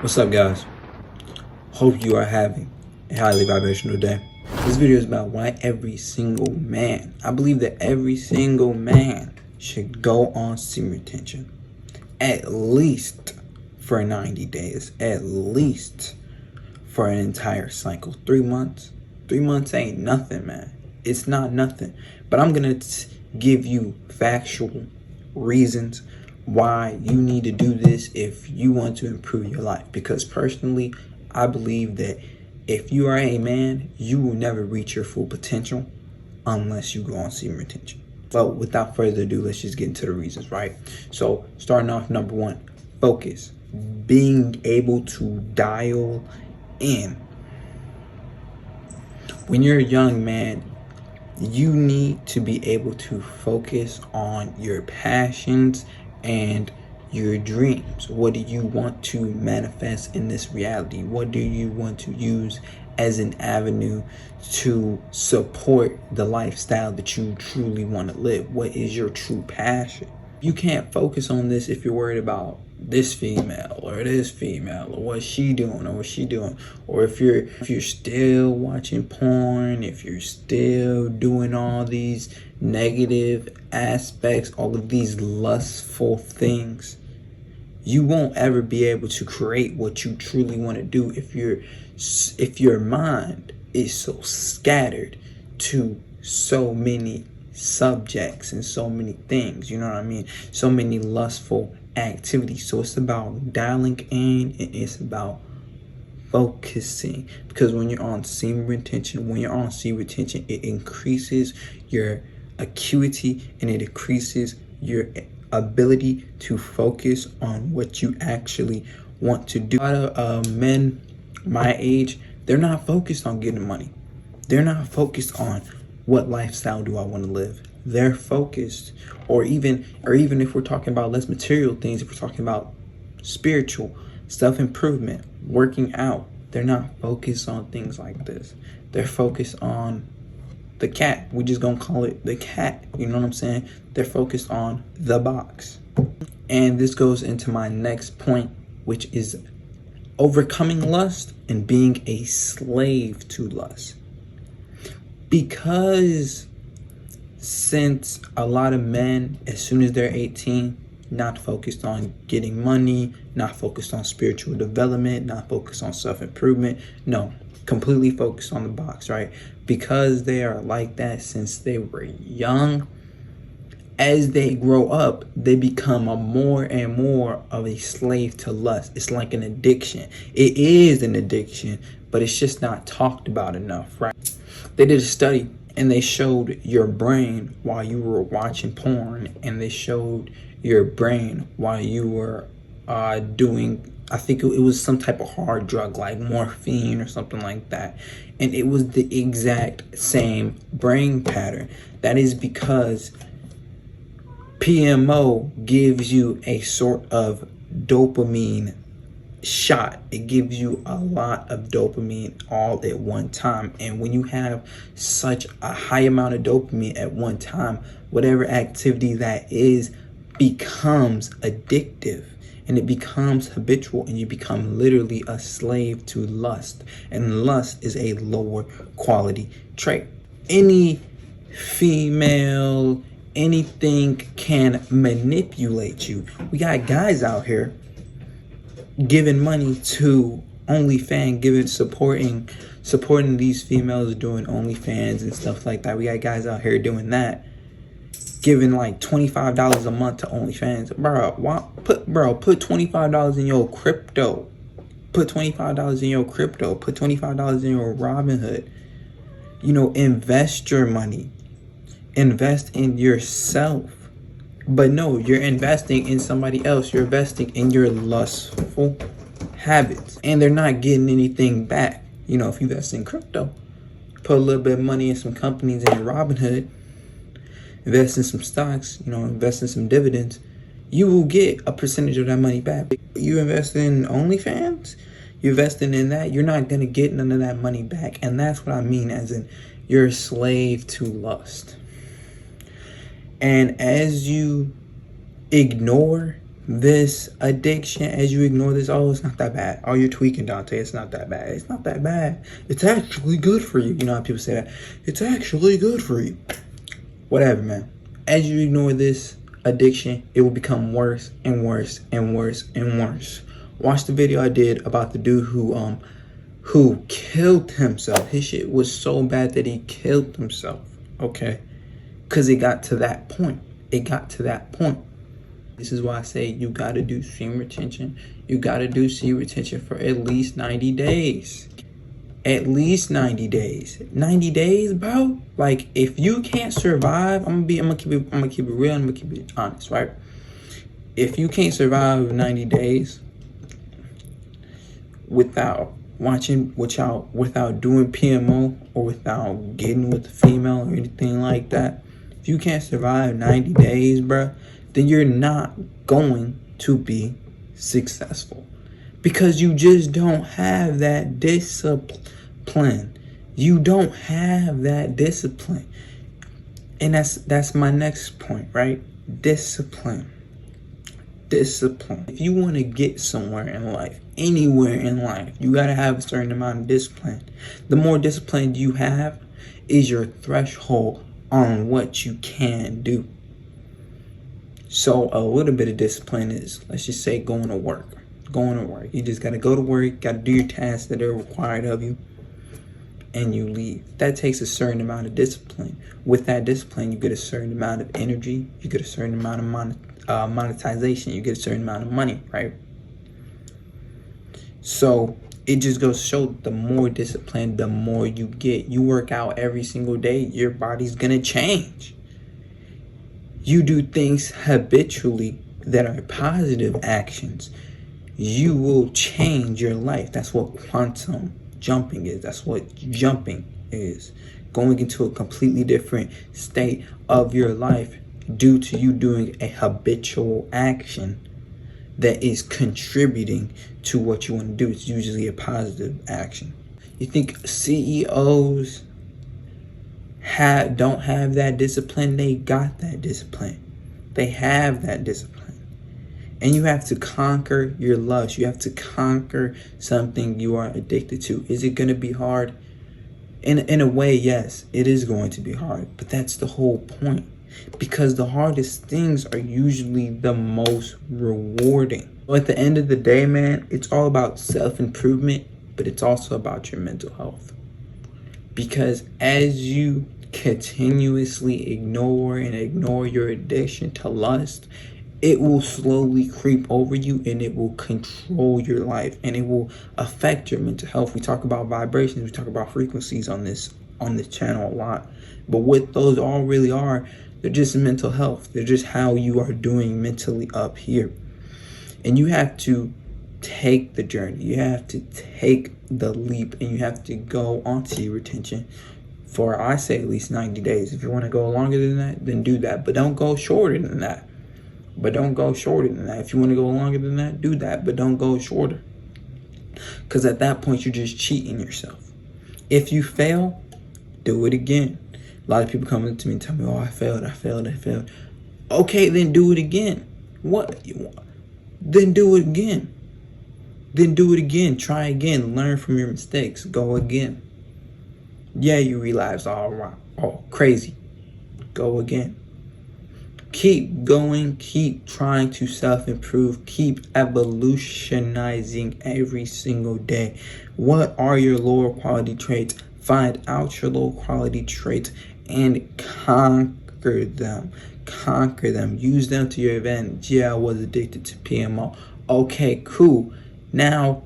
What's up, guys? Hope you are having a highly vibrational day. This video is about why every single man, I believe that every single man should go on semen retention at least for 90 days, at least for an entire cycle. 3 months. 3 months ain't nothing, man. It's not nothing. But I'm gonna give you factual reasons why you need to do this if you want to improve your life. Because personally, I believe that if you are a man, you will never reach your full potential unless you go on semen retention. But without further ado, let's just get into the reasons, right? So starting off, number one, focus. Being able to dial in. When you're a young man, you need to be able to focus on your passions and your dreams. What do you want to manifest in this reality? What do you want to use as an avenue to support the lifestyle that you truly want to live? What is your true passion? You can't focus on this if you're worried about this female or this female or what she doing or what she doing, or if you're still watching porn, if you're still doing all these negative aspects, all of these lustful things. You won't ever be able to create what you truly want to do if your mind is so scattered to so many subjects and so many things, you know what I mean? So many lustful activities. So it's about dialing in and it's about focusing. Because when you're on semen retention, it increases your acuity and it increases your ability to focus on what you actually want to do. A lot of men my age, they're not focused on getting money. They're not focused on what lifestyle do I want to live. They're focused, or even if we're talking about less material things, if we're talking about spiritual self-improvement, working out, they're not focused on things like this. They're focused on the cat. We're just gonna call it the cat. You know what I'm saying? They're focused on the box. And this goes into my next point, which is overcoming lust and being a slave to lust. Because since a lot of men, as soon as they're 18, not focused on getting money, not focused on spiritual development, not focused on self-improvement, no, completely focused on the box, right? Because they are like that since they were young, as they grow up, they become a more and more of a slave to lust. It's like an addiction. It is an addiction, but it's just not talked about enough, right? They did a study and they showed your brain while you were watching porn, and they showed your brain while you were doing, I think it was some type of hard drug like morphine or something like that. And it was the exact same brain pattern. That is because PMO gives you a sort of dopamine shot. It gives you a lot of dopamine all at one time. And when you have such a high amount of dopamine at one time, whatever activity that is becomes addictive and it becomes habitual, and you become literally a slave to lust. And lust is a lower quality trait. Any female, anything can manipulate you. We got guys out here giving money to OnlyFans, supporting these females doing OnlyFans and stuff like that. We got guys out here doing that, giving like $25 a month to OnlyFans. Put $25 in your crypto. Put $25 in your crypto. Put $25 in your Robinhood. You know, invest your money. Invest in yourself. But no, you're investing in somebody else. You're investing in your lustful habits. And they're not getting anything back. You know, if you invest in crypto, put a little bit of money in some companies in your Robinhood, invest in some stocks, you know, invest in some dividends, you will get a percentage of that money back. You invest in OnlyFans, you investing in that, you're not going to get none of that money back. And that's what I mean, as in you're a slave to lust. And as you ignore this addiction, as you ignore this, oh, it's not that bad. Oh, you're tweaking, Dante. It's not that bad. It's not that bad. It's actually good for you. You know how people say that? It's actually good for you. Whatever, man. As you ignore this addiction, it will become worse and worse and worse and worse. Watch the video I did about the dude who killed himself. His shit was so bad that he killed himself. Okay? Because it got to that point. It got to that point. This is why I say you got to do semen retention. You got to do semen retention for at least 90 days. At least 90 days. 90 days, bro? Like, if you can't survive, I'm gonna keep it real, I'm gonna keep it honest, right? If you can't survive 90 days without without doing PMO or without getting with a female or anything like that, if you can't survive 90 days, bro, then you're not going to be successful, because you just don't have that discipline. You don't have that discipline. And that's my next point, right? Discipline. If you want to get somewhere in life, anywhere in life, you got to have a certain amount of discipline. The more discipline you have is your threshold on what you can do. So a little bit of discipline is, let's just say, going to work. You just got to go to work, got to do your tasks that are required of you, and you leave. That takes a certain amount of discipline. With that discipline, you get a certain amount of energy, you get a certain amount of monetization, you get a certain amount of money, right? So it just goes to show, the more discipline, the more you get. You work out every single day, your body's gonna change. You do things habitually that are positive actions, you will change your life. That's what quantum jumping is. That's what jumping is. Going into a completely different state of your life due to you doing a habitual action that is contributing to what you want to do. It's usually a positive action. You think CEOs don't have that discipline? They got that discipline. They have that discipline. And you have to conquer your lust. You have to conquer something you are addicted to. Is it going to be hard? In a way, yes, it is going to be hard. But that's the whole point. Because the hardest things are usually the most rewarding. So at the end of the day, man, it's all about self-improvement, but it's also about your mental health. Because as you continuously ignore your addiction to lust, it will slowly creep over you, and it will control your life, and it will affect your mental health. We talk about vibrations, we talk about frequencies on this channel a lot. But what those all really are, they're just mental health. They're just how you are doing mentally up here. And you have to take the journey. You have to take the leap, and you have to go onto your retention for, I say, at least 90 days. If you want to go longer than that, then do that. But don't go shorter than that. If you want to go longer than that, do that. But don't go shorter. Because at that point, you're just cheating yourself. If you fail, do it again. A lot of people come up to me and tell me, oh, I failed. Okay, then do it again. What? Then do it again. Try again. Learn from your mistakes. Go again. Yeah, you relapse. Oh, crazy. Go again. Keep going. Keep trying to self-improve. Keep evolutionizing every single day. What are your lower quality traits? Find out your low quality traits and conquer them. Use them to your advantage. Yeah, I was addicted to PMO. Okay, cool. Now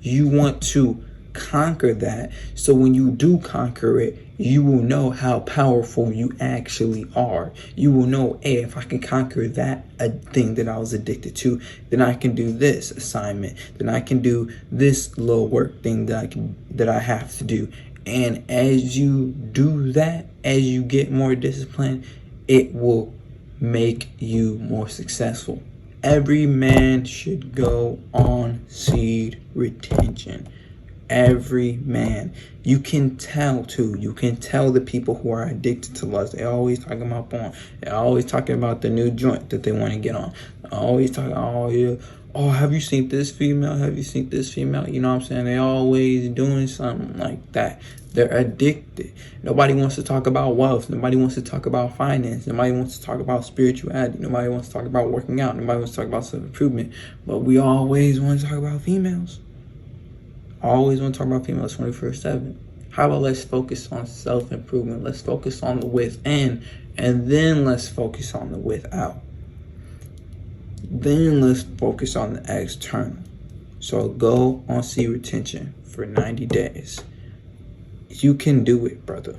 you want to conquer that. So when you do conquer it, you will know how powerful you actually are. You will know, hey, if I can conquer that thing that I was addicted to, then I can do this assignment. Then I can do this little work thing that I have to do. And as you do that, as you get more discipline, it will make you more successful. Every man should go on seed retention. Every man. You can tell too. You can tell the people who are addicted to lust. They're always talking about porn. They're always talking about the new joint that they want to get on. Always talking, oh yeah, oh, have you seen this female? Have you seen this female? You know what I'm saying? They always doing something like that. They're addicted. Nobody wants to talk about wealth. Nobody wants to talk about finance. Nobody wants to talk about spirituality. Nobody wants to talk about working out. Nobody wants to talk about self-improvement. But we always want to talk about females. Always want to talk about females 24/7. How about let's focus on self-improvement? Let's focus on the within, and then let's focus on the without. Then let's focus on the external. So go on C retention for 90 days. You can do it, brother.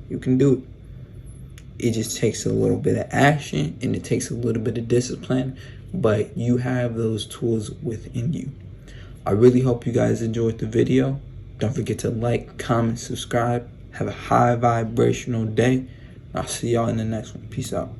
You can do it. It just takes a little bit of action and it takes a little bit of discipline, but you have those tools within you. I really hope you guys enjoyed the video. Don't forget to like, comment, subscribe. Have a high vibrational day. I'll see y'all in the next one. Peace out.